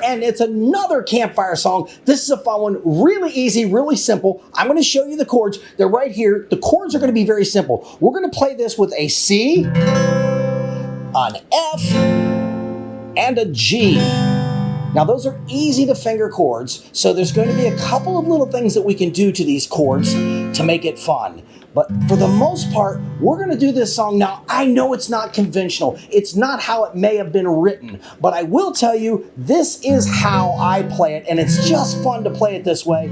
and it's another Campfire song. This is a fun one, really easy, really simple. I'm going to show you the chords. They're right here. The chords are going to be very simple. We're going to play this with a C, an F, and a G. Now those are easy to finger chords, so there's going to be a couple of little things that we can do to these chords to make it fun. But for the most part, we're going to do this song. Now, I know it's not conventional. It's not how it may have been written, but I will tell you, this is how I play it, and it's just fun to play it this way,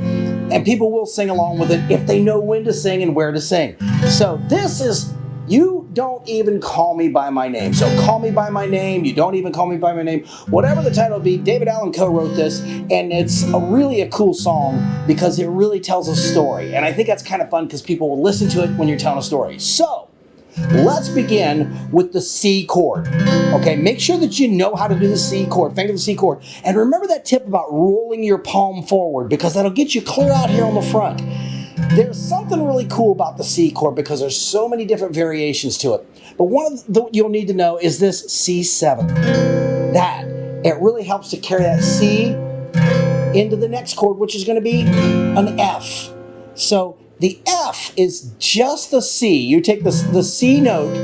and people will sing along with it if they know when to sing and where to sing. So this is You Don't Even Call Me By My Name. So Call Me By My Name, You Don't Even Call Me By My Name, whatever the title be. David Allan co-wrote this, and it's really a cool song because it really tells a story. And I think that's kind of fun because people will listen to it when you're telling a story. So let's begin with the C chord. Okay, make sure that you know how to do the C chord, finger the C chord. And remember that tip about rolling your palm forward because that'll get you clear out here on the front. There's something really cool about the C chord because there's so many different variations to it. But one of the you'll need to know is this C7. That, it really helps to carry that C into the next chord, which is going to be an F. So the F is just the C. You take the C note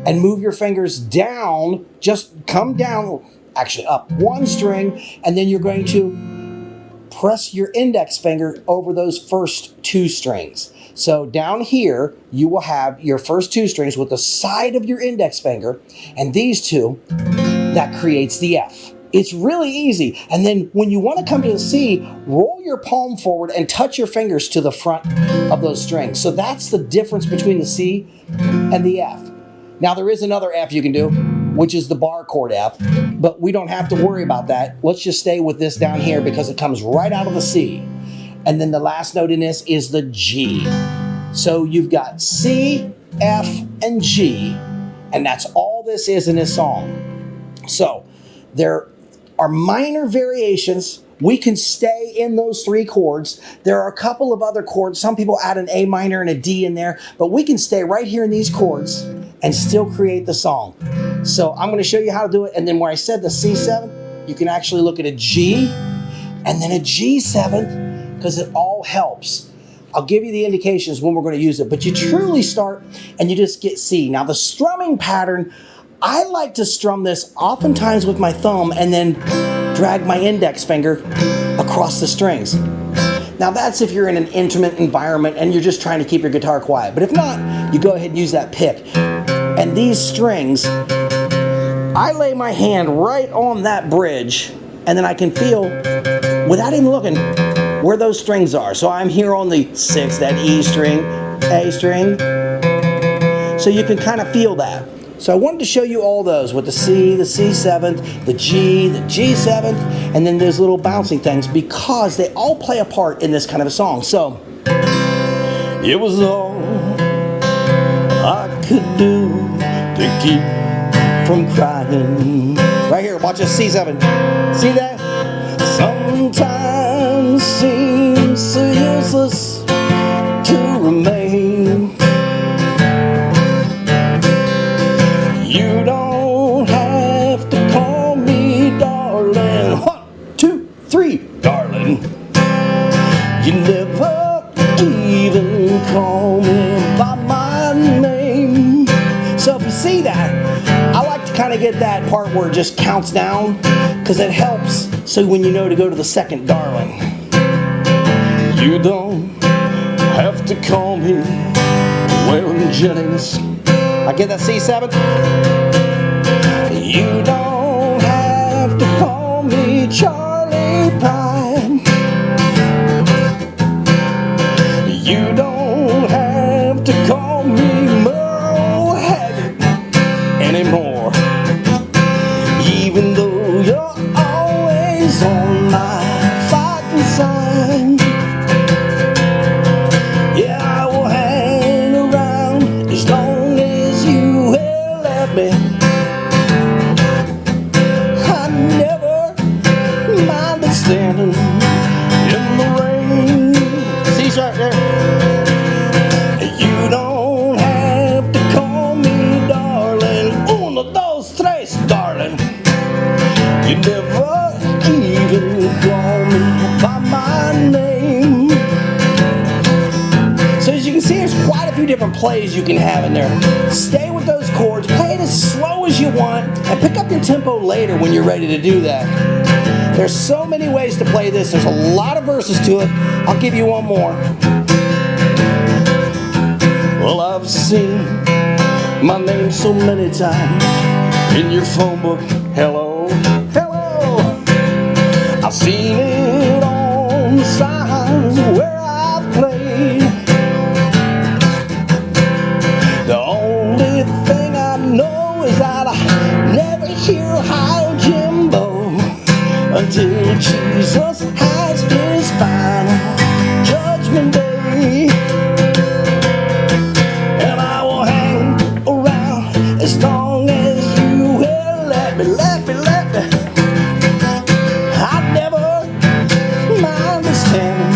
and move your fingers down, just come down, actually up one string, and then you're going to press your index finger over those first two strings. So down here, you will have your first two strings with the side of your index finger, and these two, that creates the F. It's really easy. And then when you want to come to the C, roll your palm forward and touch your fingers to the front of those strings. So that's the difference between the C and the F. Now there is another F you can do, which is the bar chord F, but we don't have to worry about that. Let's just stay with this down here because it comes right out of the C. And then the last note in this is the G. So you've got C, F, and G, and that's all this is in this song. So there are minor variations. We can stay in those three chords. There are a couple of other chords. Some people add an A minor and a D in there, but we can stay right here in these chords and still create the song. So I'm going to show you how to do it. And then where I said the C7, you can actually look at a G and then a G7 because it all helps. I'll give you the indications when we're going to use it, but you truly start and you just get C. Now the strumming pattern, I like to strum this oftentimes with my thumb and then drag my index finger across the strings. Now that's if you're in an intimate environment and you're just trying to keep your guitar quiet. But if not, you go ahead and use that pick. And these strings, I lay my hand right on that bridge and then I can feel, without even looking, where those strings are. So I'm here on the 6, that E string, A string. So you can kind of feel that. So I wanted to show you all those with the C, the C7th, the G7th, and then those little bouncing things because they all play a part in this kind of a song. So, it was all I could do to keep from crying. Right here, watch this C7. See that? Sometimes seems so useless to remain. You don't have to call me darling. 1, 2, 3, darling. You never even call me by my name. So if you see that, I like to kind of get that part where it just counts down because it helps so when you know to go to the second darling. You don't have to call me wearing Jennings. I get that C7? You don't have to call me Charlie Pine. You don't have to call me Merle Haggard anymore. Even though you're always on my fighting side. Yeah, I will hang around as long as you will let me. I never plays you can have in there. Stay with those chords, play it as slow as you want, and pick up your tempo later when you're ready to do that. There's so many ways to play this. There's a lot of verses to it. I'll give you one more. Well, I've seen my name so many times in your phone book. Hello, hello. I've seen it on the signs where I've played. The only thing I know is that I never hear OhioJimbo until Jesus has his final judgment day. And I will hang around as long as you will let me. I never mind standing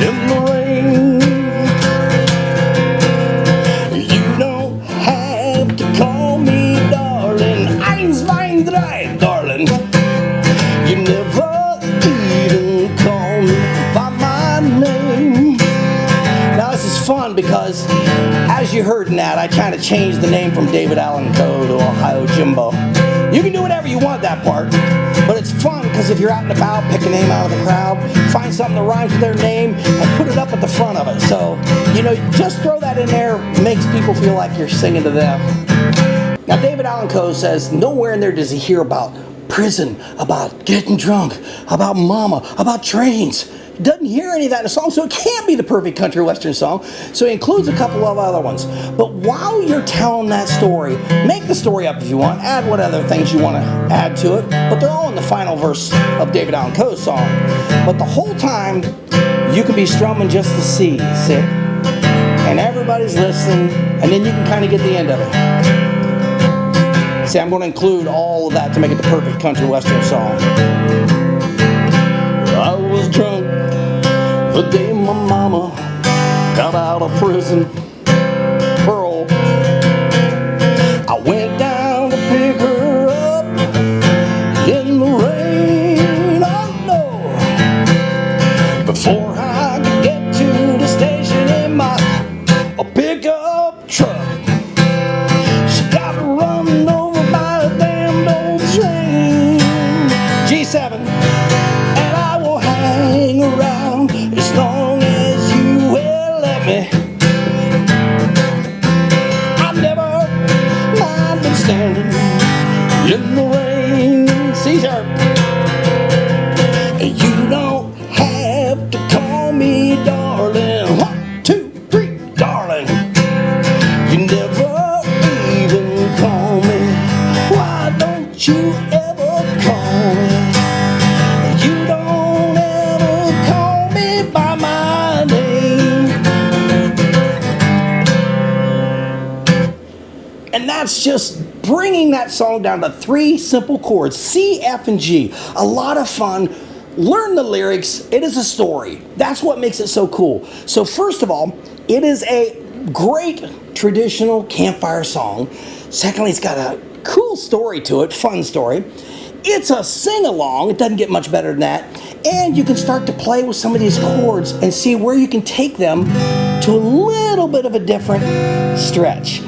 in the rain. You don't have to call me darling. Eins, zwei, drei, darling. You never even call me by my name. Now this is fun because, as you heard in that, I kind of changed the name from David Allan Coe to OhioJimbo. You can do whatever you want that part, but it's fun because if you're out and about, pick a name out of the crowd, find something that rhymes with their name, and put it up at the front of it. So, you know, just throw that in there, makes people feel like you're singing to them. Now, David Allan Coe says nowhere in there does he hear about prison, about getting drunk, about mama, about trains. He doesn't hear any of that in the song, so it can't be the perfect country western song. So he includes a couple of other ones. But while you're telling that story, make the story up if you want, add what other things you want to add to it, but they're all in the final verse of David Allan Coe's song. But the whole time, you could be strumming just the C, see? And everybody's listening, and then you can kind of get the end of it. See, I'm going to include all of that to make it the perfect country western song. I was drunk the day my mama got out of prison. Pearl, I went down to pick her up in the rain. Oh no! Before I could get to the station in my pickup truck, she got run over by a damn old train. G7, and I will hang around as long as you will let me. I never mind standing in the rain. C sharp. You don't have to call me darling. 1, 2, 3, darling. You never even call me. Why don't you ever call me? You don't ever call me by my name. And that's just bringing that song down to 3 simple chords, C, F, and G. A lot of fun. Learn the lyrics. It is a story. That's what makes it so cool. So first of all, it is a great traditional campfire song. Secondly, it's got a cool story to it, fun story. It's a sing-along. It doesn't get much better than that. And you can start to play with some of these chords and see where you can take them to a little bit of a different stretch.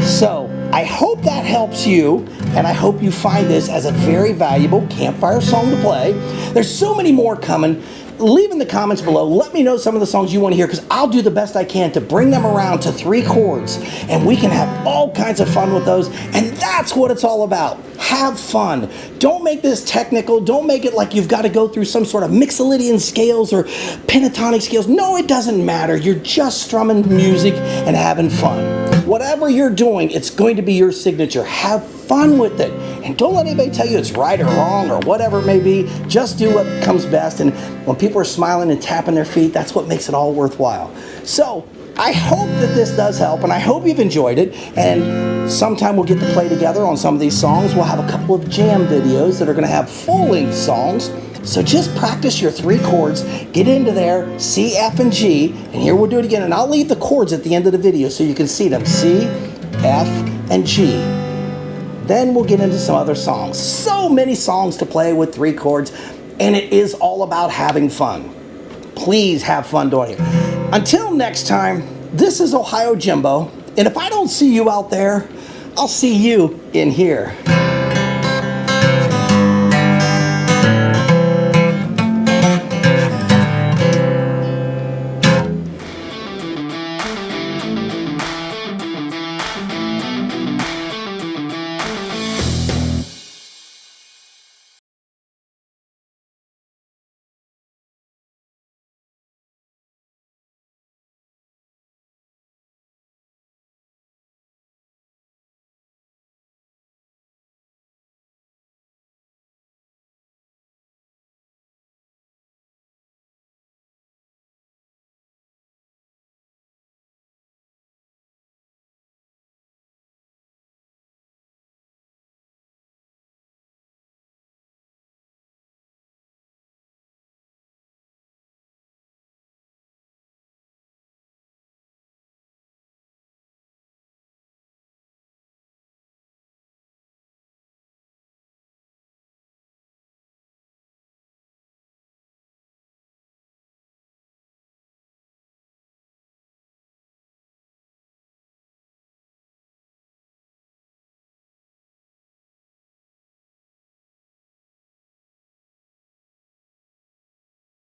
So I hope that helps you, and I hope you find this as a very valuable campfire song to play. There's so many more coming. Leave in the comments below. Let me know some of the songs you want to hear, because I'll do the best I can to bring them around to 3 chords, and we can have all kinds of fun with those. And that's what it's all about. Have fun. Don't make this technical. Don't make it like you've got to go through some sort of Mixolydian scales or pentatonic scales. No, it doesn't matter. You're just strumming music and having fun. Whatever you're doing, it's going to be your signature. Have fun with it. And don't let anybody tell you it's right or wrong or whatever it may be. Just do what comes best. And when people are smiling and tapping their feet, that's what makes it all worthwhile. So I hope that this does help, and I hope you've enjoyed it. And sometime we'll get to play together on some of these songs. We'll have a couple of jam videos that are going to have full-length songs. So just practice your 3 chords, get into there, C, F, and G, and here we'll do it again. And I'll leave the chords at the end of the video so you can see them, C, F, and G. Then we'll get into some other songs. So many songs to play with 3 chords, and it is all about having fun. Please have fun doing it. Until next time, this is OhioJimbo, and if I don't see you out there, I'll see you in here.